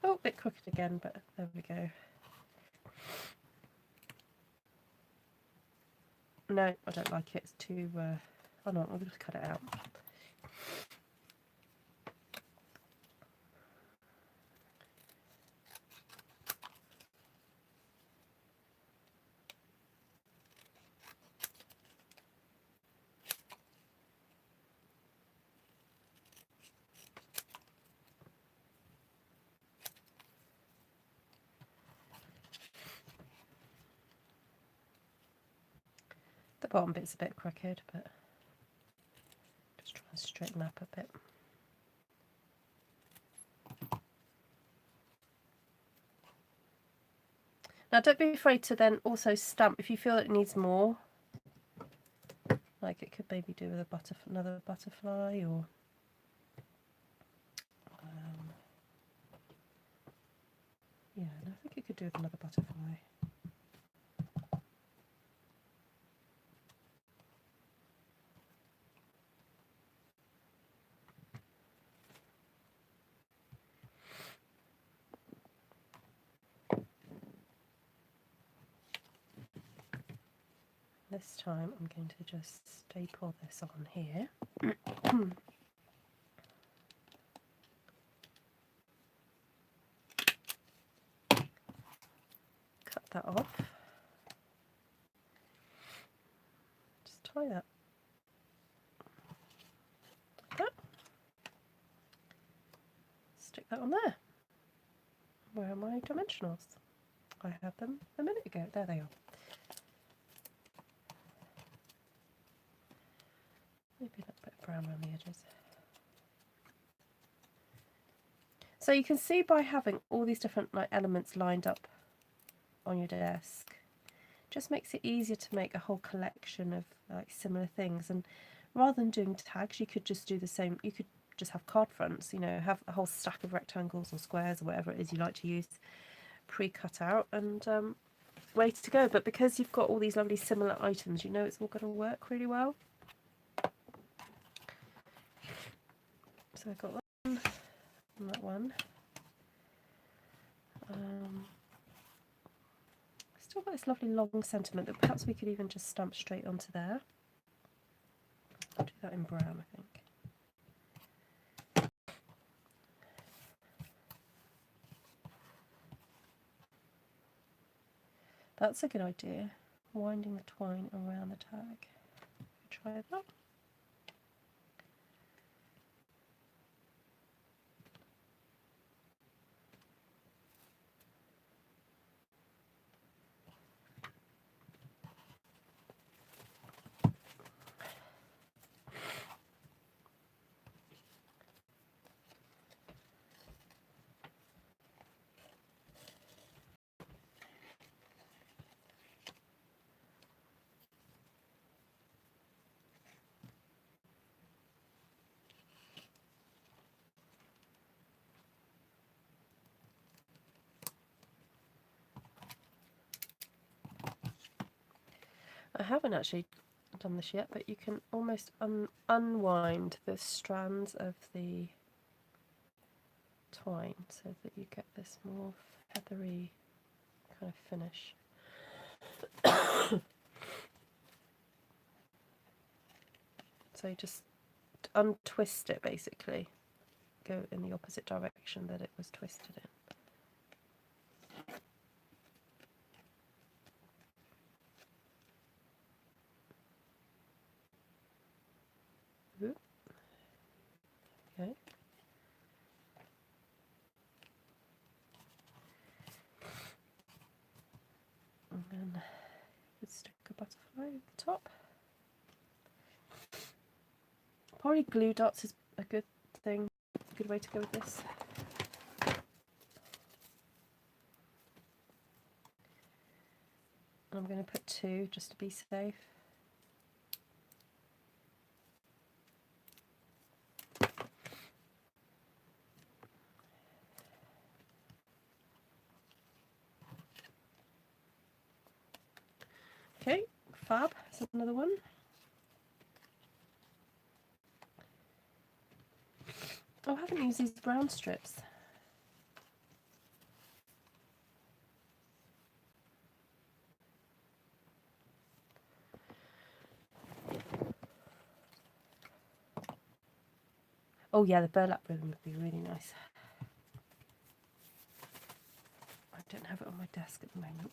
Oh, a bit crooked again, but there we go. No, I don't like it. It's too, oh no, I'm going to cut it out. The bottom bit's a bit crooked, but just try and straighten up a bit. Now don't be afraid to then also stamp if you feel it needs more. Like it could maybe do with a another butterfly, or yeah, no, I think it could do with another butterfly. This time I'm going to just staple this on here. Cut that off. Just tie that. Like that. Stick that on there. Where are my dimensionals? I had them a minute ago. There they are. Maybe a little bit brown around the edges. So you can see by having all these different like elements lined up on your desk, just makes it easier to make a whole collection of like similar things. And rather than doing tags, you could just do the same. You could just have card fronts, you know, have a whole stack of rectangles or squares or whatever it is you like to use pre-cut out, and ready to go. But because you've got all these lovely similar items, you know it's all going to work really well. So I've got one and that one. Still got this lovely long sentiment that perhaps we could even just stamp straight onto there. I'll do that in brown, I think. That's a good idea. Winding the twine around the tag. Try that. I haven't actually done this yet, but you can almost unwind the strands of the twine so that you get this more feathery kind of finish. So you just untwist it, basically. Go in the opposite direction that it was twisted in. Ooh. Okay. And then let's stick a butterfly at the top. Probably glue dots is a good thing, a good way to go with this. I'm going to put 2 just to be safe. Okay, fab, that's another one. Oh, I haven't used these brown strips. Oh yeah, the burlap ribbon would be really nice. I don't have it on my desk at the moment.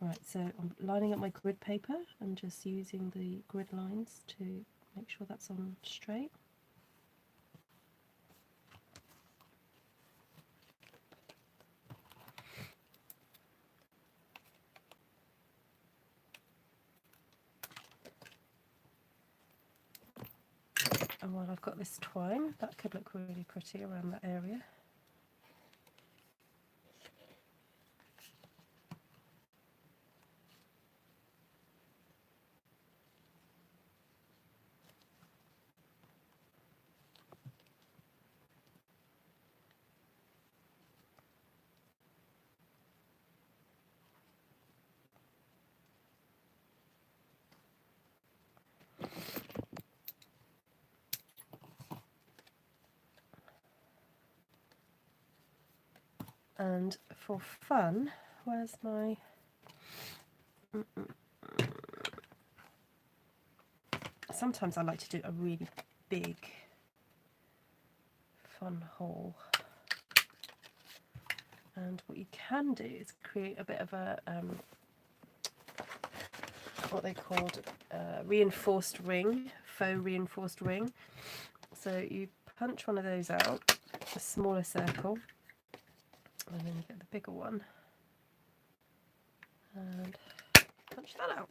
Right, so I'm lining up my grid paper and just using the grid lines to make sure that's on straight. And while I've got this twine, that could look really pretty around that area. And for fun, where's my... Sometimes I like to do a really big fun hole. And what you can do is create a bit of a, what they called reinforced ring, faux reinforced ring. So you punch one of those out, a smaller circle, and then you get the bigger one and punch that out.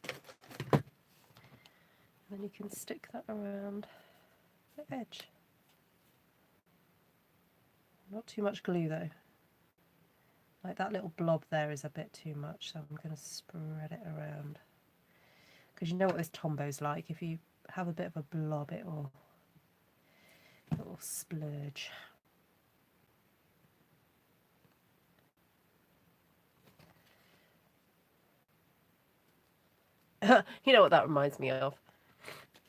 And then you can stick that around the edge. Not too much glue though. Like that little blob there is a bit too much, so I'm going to spread it around. Because you know what this Tombo's like, if you have a bit of a blob it will splurge. You know what that reminds me of?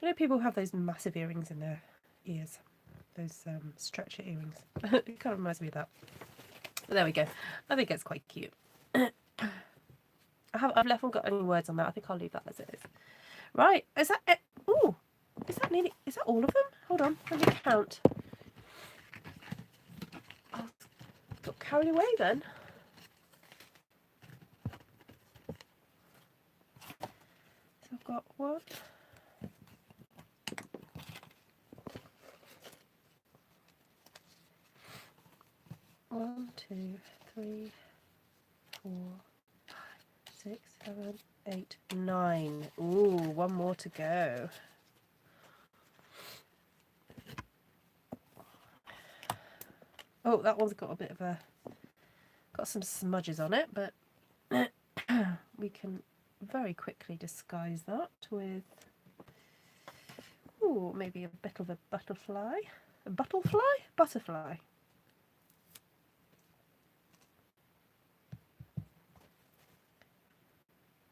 You know people who have those massive earrings in their ears, those stretcher earrings. It kind of reminds me of that. But there we go. I think it's quite cute. I've left got any words on that. I think I'll leave that as it is. Right, is that it? Ooh, is that all of them? Hold on, let me count. I got carried away then. So I've got 1, 2, 3, 4, 5, 6, 7, 8, 9. Ooh, 1 more to go. Oh, that one's got a bit of got some smudges on it, but we can very quickly disguise that with, ooh, maybe a bit of a butterfly. A butterfly? Butterfly.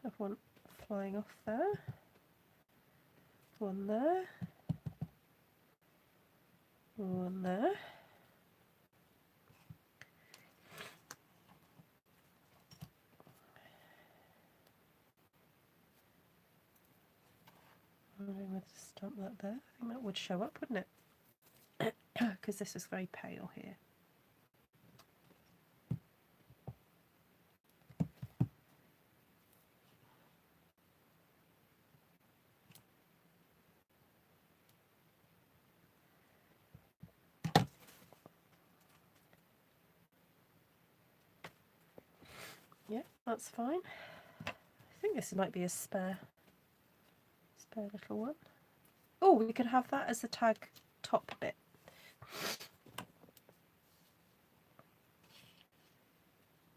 Have one flying off there, one there, one there. I don't know whether to stamp that there. I think that would show up, wouldn't it? Because this is very pale here. Yeah, that's fine. I think this might be a spare little one. Oh, we could have that as the tag top bit.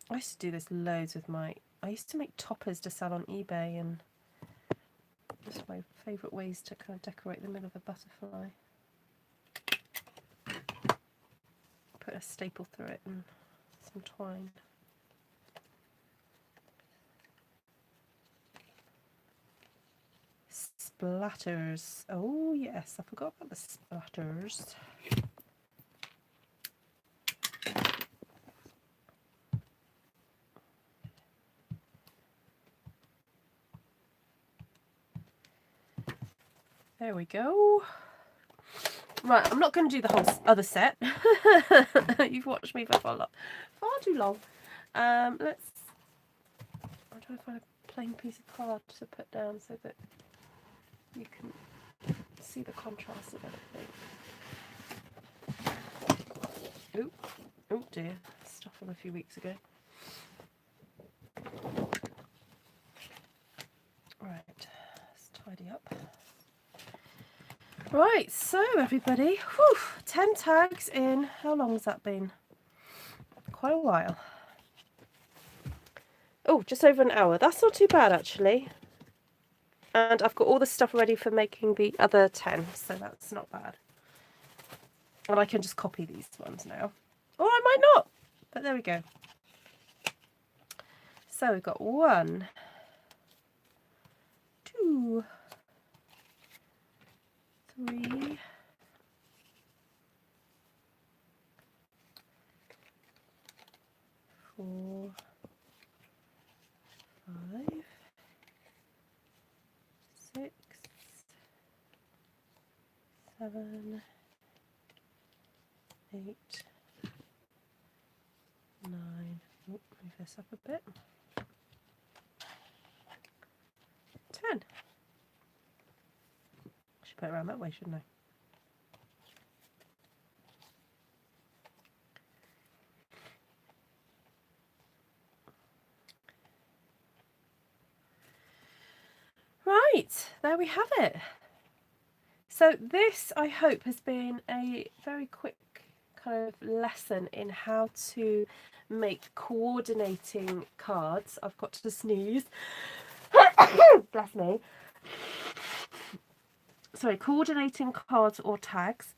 I used to do this loads with I used to make toppers to sell on eBay, and just my favourite ways to kind of decorate the middle of a butterfly. Put a staple through it and some twine. Splatters. Oh yes, I forgot about the splatters. There we go. Right, I'm not going to do the whole other set. You've watched me for far too long. I'm trying to find a plain piece of card to put down so that you can see the contrast of everything. Oh dear, stuff from a few weeks ago. Right, let's tidy up. Right, so everybody, 10 tags in, how long has that been? Quite a while. Oh, just over an hour. That's not too bad actually. And I've got all the stuff ready for making the other 10, so that's not bad. And I can just copy these ones now. Or I might not, but there we go. So we've got 1, 2, 3, 4, 5, 6, 7, 8, 9. Oh, move this up a bit. 10. Should put it around that way, shouldn't I? Right, there we have it. So this, I hope, has been a very quick kind of lesson in how to make coordinating cards. I've got to sneeze. Bless me. Sorry, coordinating cards or tags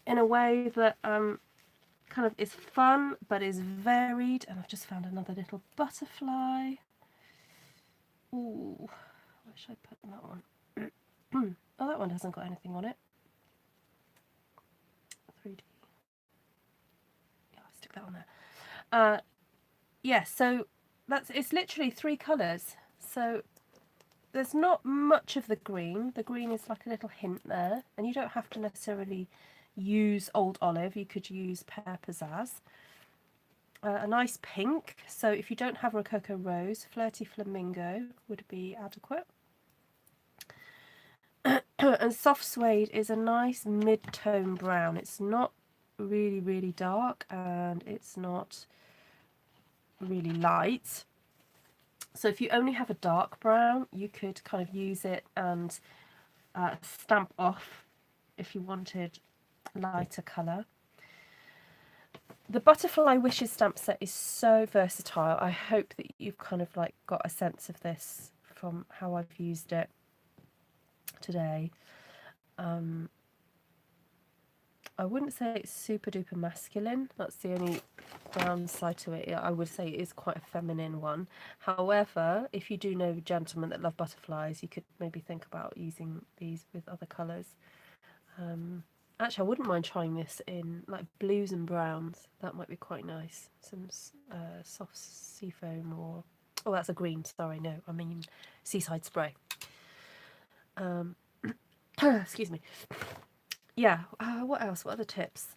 in a way that kind of is fun but is varied. And I've just found another little butterfly. Ooh, where should I put that one? Oh, that one hasn't got anything on it. 3D. Yeah, I'll stick that on there. Yeah, so it's literally 3 colours. So there's not much of the green. The green is like a little hint there, and you don't have to necessarily use Old Olive. You could use Pear Pizzazz. A nice pink. So if you don't have Rococo Rose, Flirty Flamingo would be adequate. And Soft Suede is a nice mid-tone brown. It's not really, really dark, and it's not really light. So if you only have a dark brown, you could kind of use it and stamp off if you wanted lighter colour. The Butterfly Wishes stamp set is so versatile. I hope that you've kind of like got a sense of this from how I've used it today. I wouldn't say it's super duper masculine. That's the only downside to it. I would say it is quite a feminine one. However, if you do know gentlemen that love butterflies, you could maybe think about using these with other colours. Actually, I wouldn't mind trying this in like blues and browns. That might be quite nice. Some soft seafoam or... Oh, that's a green. Sorry, no, I mean seaside spray. Excuse me. Yeah, what else? What other tips?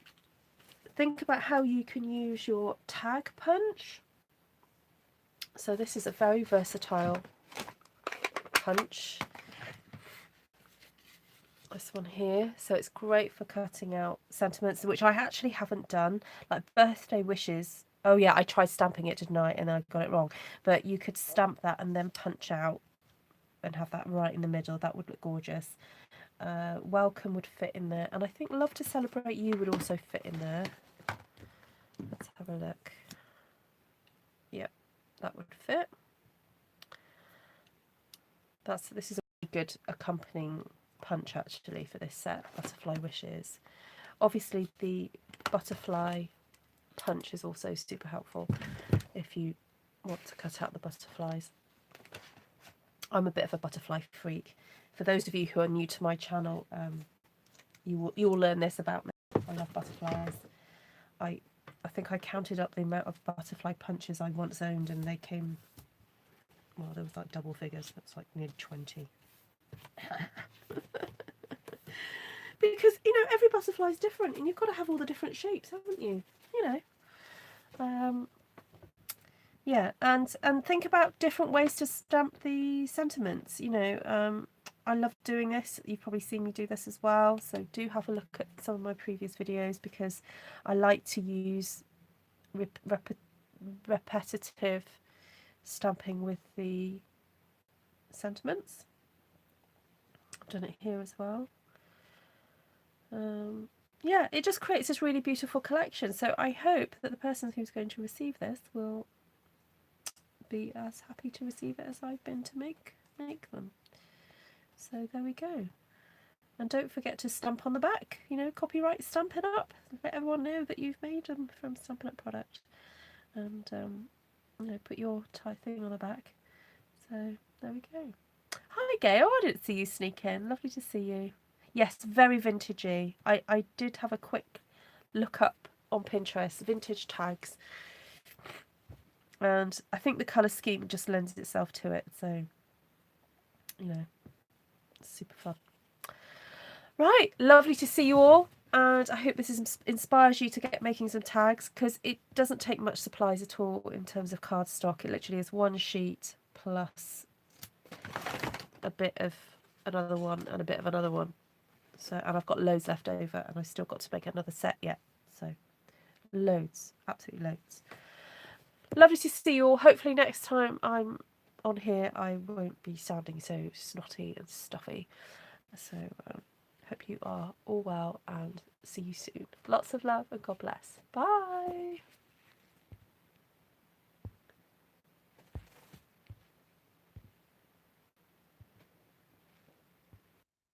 Think about how you can use your tag punch. So this is a very versatile punch. This one here. So it's great for cutting out sentiments, which I actually haven't done. Like birthday wishes. Oh yeah, I tried stamping it, didn't I? And I got it wrong. But you could stamp that and then punch out and have that right in the middle. That would look gorgeous. Welcome would fit in there, and I think Love to Celebrate You would also fit in there. Let's have a look. Yep, that would fit. This is a really good accompanying punch actually for this set, Butterfly Wishes. Obviously the butterfly punch is also super helpful if you want to cut out the butterflies. I'm a bit of a butterfly freak. For those of you who are new to my channel, you will learn this about me. I love butterflies. I think I counted up the amount of butterfly punches I once owned, and they came, well, there was like double figures. That's like nearly 20. Because, you know, every butterfly is different, and you've got to have all the different shapes, haven't you? You know. Yeah, and think about different ways to stamp the sentiments. You know, I love doing this. You've probably seen me do this as well. So do have a look at some of my previous videos, because I like to use repetitive stamping with the sentiments. I've done it here as well. Yeah, it just creates this really beautiful collection. So I hope that the person who's going to receive this will be as happy to receive it as I've been to make them. So there we go. And don't forget to stamp on the back, you know, copyright Stampin' Up. Let everyone know that you've made them from Stampin' Up product. And, you know, put your thing on the back. So there we go. Hi Gail, I didn't see you sneak in. Lovely to see you. Yes, very vintagey. I did have a quick look up on Pinterest, vintage tags. And I think the colour scheme just lends itself to it. So, you know, super fun. Right, lovely to see you all. And I hope this inspires you to get making some tags, because it doesn't take much supplies at all in terms of cardstock. It literally is one sheet plus a bit of another one and a bit of another one. So, and I've got loads left over, and I've still got to make another set yet. So loads, absolutely loads. Lovely to see you all. Hopefully next time I'm on here I won't be sounding so snotty and stuffy. So hope you are all well, and see you soon. Lots of love and God bless. Bye.